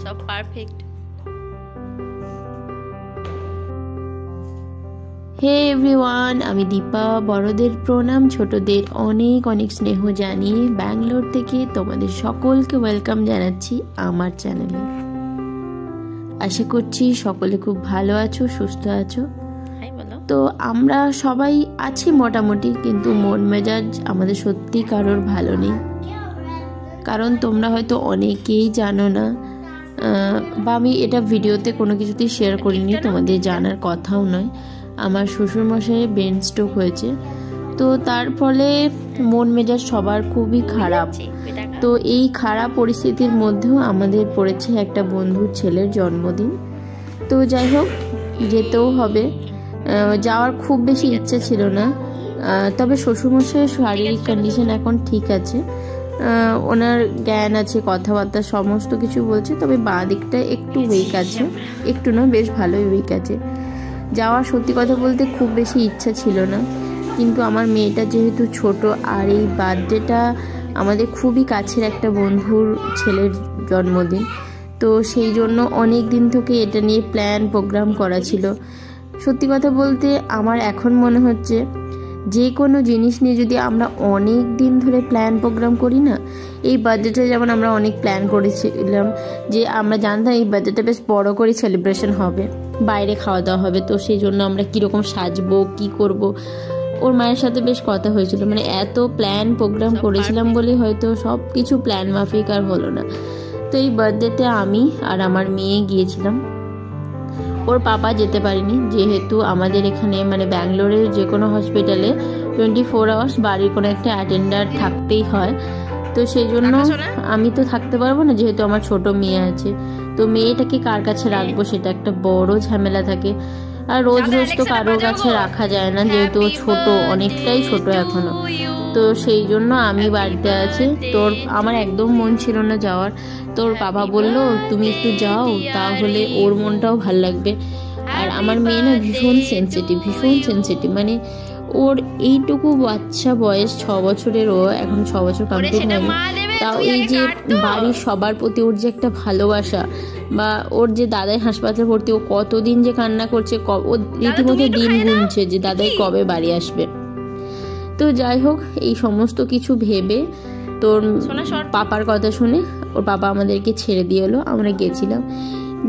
সব পারফেক্ট। হে এভরিওয়ান, আমি দীপা। বড়দের প্রণাম, ছোটদের অনেক অনেক স্নেহ জানিয়ে ব্যাঙ্গালোর থেকে তোমাদের সকলকে ওয়েলকাম জানাচ্ছি আমার চ্যানেলে। আশা করছি সকলে খুব ভালো আছো, সুস্থ আছো। তো আমরা সবাই আছি মোটামুটি, কিন্তু মন মেজাজ আমাদের সত্যি কারোর ভালো নেই। কারণ তোমরা হয়তো অনেকেই জানো না, বা আমি এটা ভিডিওতে কোনো কিছুতেই শেয়ার করিনি, তোমাদের জানার কথাও নয়। আমার শ্বশুরমশাইয়ের ব্রেন স্ট্রোক হয়েছে, তো তার ফলে মন মেজাজ সবার খুবই খারাপ। তো এই খারাপ পরিস্থিতির মধ্যেও আমাদের পড়েছে একটা বন্ধুর ছেলের জন্মদিন। তো যাই হোক, যেতেও হবে। যাওয়ার খুব বেশি ইচ্ছে ছিল না, তবে শ্বশুরমশাইয়ের শারীরিক কন্ডিশন এখন ঠিক আছে, ওনার জ্ঞান আছে, কথাবার্তা সমস্ত কিছু বলছে, তবে বাঁ দিকটা একটু উইক আছে, একটু না বেশ ভালোই উইক আছে। যাওয়ার সত্যি কথা বলতে খুব বেশি ইচ্ছা ছিল না, কিন্তু আমার মেয়েটা যেহেতু ছোট, আর এই বার্থডেটা আমাদের খুবই কাছের একটা বন্ধুর ছেলের জন্মদিন, তো সেই জন্য অনেক দিন থেকে এটা নিয়ে প্ল্যান প্রোগ্রাম করা ছিল। সত্যি কথা বলতে আমার এখন মনে হচ্ছে, যে কোনো জিনিস নিয়ে যদি আমরা অনেক দিন ধরে প্ল্যান প্রোগ্রাম করি না, এই বার্থডেটা যেমন আমরা অনেক প্ল্যান করেছিলাম, যে আমরা জানতাম এই বার্থডেটা বেশ বড় করে সেলিব্রেশন হবে, বাইরে খাওয়া দাওয়া হবে, তো সেই জন্য আমরা কীরকম সাজবো, কি করব, ওর মায়ের সাথে বেশ কথা হয়েছিল। মানে এত প্ল্যান প্রোগ্রাম করেছিলাম বলে হয়তো সব কিছু প্ল্যান মাফিক আর হলো না। তো এই বার্থডেতে আমি আর আমার মেয়ে গিয়েছিলাম, ওর পাপা যেতে পারিনি, যেহেতু আমাদের এখানে মানে ব্যাঙ্গালোরের যে কোনো হসপিটালে 24 আওয়ার্স বাড়ির কোনো একটা অ্যাটেন্ডার থাকতেই হয়। তো সেই জন্য আমি তো থাকতে পারবো না, যেহেতু আমার ছোট মেয়ে আছে। তো মেয়েটাকে কার কাছে রাখবো সেটা একটা বড় ঝামেলা থাকে, আর রোজ রোজ তো কারোর কাছে রাখা যায় না, যেহেতু ছোট, অনেকটাই ছোট এখনো। তো সেই জন্য আমি বাড়িতে আছি। আমার একদম মন ছিল না যাওয়ার। তোর বাবা বললো তুমি একটু যাও, তাহলে ওর মনটাও ভাল লাগবে। আর আমার মেয়ে না ভীষণ সেন্সিটিভ, মানে ওর এইটুকু বাচ্চা বয়স, 6 বছরের, ও এখন 6 বছর কমপ্লিট হয়নি, তাও এই যে বাড়ির সবার প্রতি ওর যে একটা ভালোবাসা, বা ওর যে দাদাই হাসপাতালে ভর্তি, ও কতদিন যে কান্না করছে, ও রীতিমতো দিন গুনছে যে দাদাই কবে বাড়ি আসবে। তো যাই হোক, এই সমস্ত কিছু ভেবে তোর পাপার কথা শুনে ওর পাপা আমাদেরকে ছেড়ে দিয়ে এলো। আমরা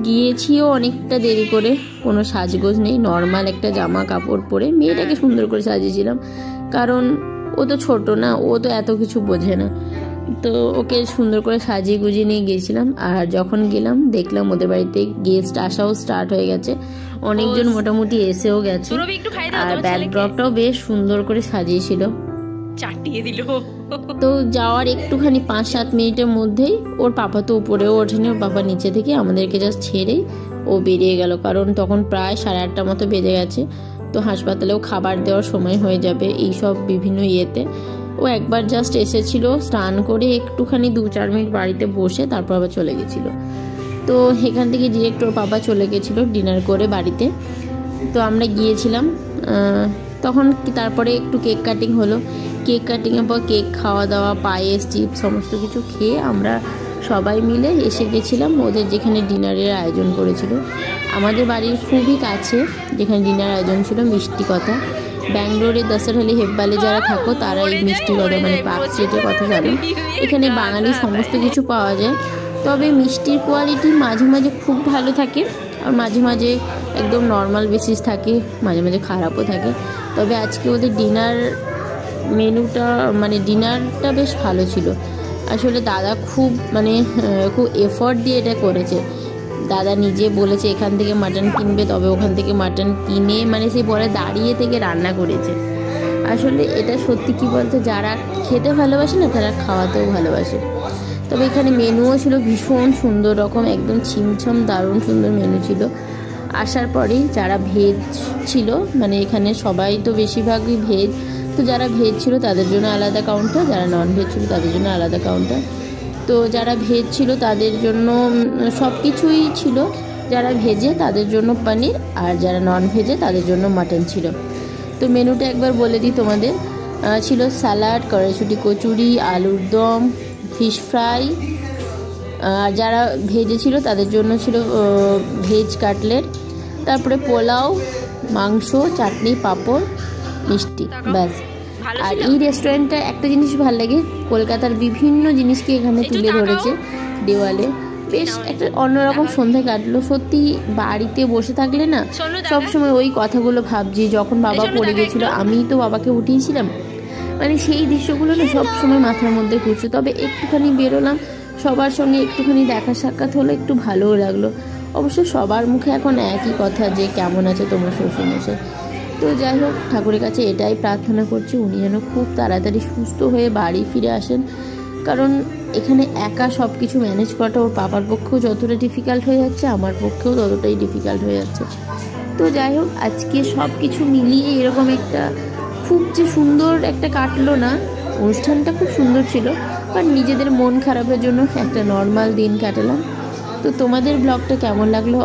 গিয়েছিও অনেকটা দেরি করে, কোনো সাজগোজ নেই, নর্মাল একটা জামা কাপড় পরে মেয়েটাকে সুন্দর করে সাজিয়েছিলাম, কারণ ও তো ছোট না, ও তো এত কিছু বোঝে না। তো ওকে সুন্দর করে সাজিয়ে গুজিয়ে নিয়ে গিয়েছিলাম। আর যখন গেলাম দেখলাম ওদের বাড়িতে গেস্ট আসাও স্টার্ট হয়ে গেছে, অনেকজন মোটামুটি এসেও গেছে, আর ব্যাকড্রপটাও বেশ সুন্দর করে সাজিয়েছিল, চাটিয়ে দিল। তো যাওয়ার একটুখানি 5-7 মিনিটের মধ্যেই ওর পাপা তো উপরেও ওঠেনি, ওর পাপা নিচে থেকে আমাদেরকে জাস্ট ছেড়েই ও বেরিয়ে গেল, কারণ তখন প্রায় 8:30 মতো বেজে গেছে। তো হাসপাতালেও খাবার দেওয়ার সময় হয়ে যাবে, এইসব বিভিন্ন ইয়েতে। ও একবার জাস্ট এসেছিল, স্নান করে একটুখানি 2-4 মিনিট বাড়িতে বসে তারপর আবার চলে গেছিলো। তো এখান থেকে ডিরেক্ট ওর বাবা চলে গেছিলো ডিনার করে বাড়িতে। তো আমরা গিয়েছিলাম, তখন তারপরে একটু কেক কাটিং হলো। কেক কাটিংয়ের পর কেক খাওয়া দাওয়া, পায়েস, চিপস সমস্ত কিছু খেয়ে আমরা সবাই মিলে এসে গেছিলাম ওদের যেখানে ডিনারের আয়োজন করেছিল। আমাদের বাড়ির খুবই কাছে যেখানে ডিনার আয়োজন ছিল, মিষ্টি কথা। ব্যাঙ্গালোরে দশারহালি হেব্বালে যারা থাকো তারা এই মিষ্টি কথা মানে পার্ক স্ট্রিটের কথা জানো। এখানে বাঙালি সমস্ত কিছু পাওয়া যায়, তবে মিষ্টির কোয়ালিটি মাঝে মাঝে খুব ভালো থাকে, আর মাঝে মাঝে একদম নর্মাল বেসিস থাকে, মাঝে মাঝে খারাপও থাকে। তবে আজকে ওদের ডিনার মেনুটা মানে ডিনারটা বেশ ভালো ছিল। আসলে দাদা খুব এফর্ট দিয়ে এটা করেছে। দাদা নিজে বলেছে এখান থেকে মাটন কিনবে, তবে ওখান থেকে মাটন কিনে মানে সে পরে দাঁড়িয়ে থেকে রান্না করেছে। আসলে এটা সত্যি কি বলতো, যারা খেতে ভালোবাসে না তারা খাওয়াতেও ভালোবাসে। তবে এখানে মেনুও ছিল ভীষণ সুন্দর রকম, একদম ছিমছম দারুণ সুন্দর মেনু ছিল। আসার পরেই যারা ভেজ ছিল, মানে এখানে সবাই তো বেশিরভাগই ভেজ, তো যারা ভেজ ছিল তাদের জন্য আলাদা কাউন্টার, যারা নন ভেজ ছিল তাদের জন্য আলাদা কাউন্টার। তো যারা ভেজ ছিল তাদের জন্য সব কিছুই ছিল, যারা ভেজে তাদের জন্য পনির, আর যারা নন ভেজে তাদের জন্য মাটন ছিল। তো মেনুটা একবার বলে দিই তোমাদের, ছিল স্যালাড, কড়াইশুঁটি কচুরি, আলুর দম, ফিশ ফ্রাই, আর যারা ভেজে ছিল তাদের জন্য ছিল ভেজ কাটলেট, তারপরে পোলাও, মাংস, চাটনি, পাঁপড়, মিষ্টি, ব্যাস। আর এই রেস্টুরেন্টটা একটা জিনিস ভালো লাগে, কলকাতার বিভিন্ন জিনিসকে এখানে তুলে ধরেছে দেওয়ালে। বেশ একটা অন্যরকম সন্ধ্যা কাটলো। সত্যি বাড়িতে বসে থাকলে না সবসময় ওই কথাগুলো ভাবছি, যখন বাবা পড়ে গেছিলো আমিই তো বাবাকে উঠিয়েছিলাম, মানে সেই দৃশ্যগুলো না সবসময় মাথার মধ্যে ঘুরছে। তবে একটুখানি বেরোলাম, সবার সঙ্গে একটুখানি দেখা সাক্ষাৎ হলো, একটু ভালোও লাগলো। অবশ্য সবার মুখে এখন একই কথা যে কেমন আছে তোমার শ্বশুরমশাই। তো যাই হোক, ঠাকুরের কাছে এটাই প্রার্থনা করছি উনি যেন খুব তাড়াতাড়ি সুস্থ হয়ে বাড়ি ফিরে আসেন, কারণ এখানে একা সব কিছু ম্যানেজ করাটা ওর বাবার পক্ষেও যতটা ডিফিকাল্ট হয়ে যাচ্ছে, আমার পক্ষেও ততটাই ডিফিকাল্ট হয়ে যাচ্ছে। তো যাই হোক, আজকে সব কিছু মিলিয়ে এরকম একটা খুব যে সুন্দর একটা কাটলো না, অনুষ্ঠানটা খুব সুন্দর ছিল, বাট নিজেদের মন খারাপের জন্য একটা নর্মাল দিন কাটালাম। তো তোমাদের ব্লগটা কেমন লাগলো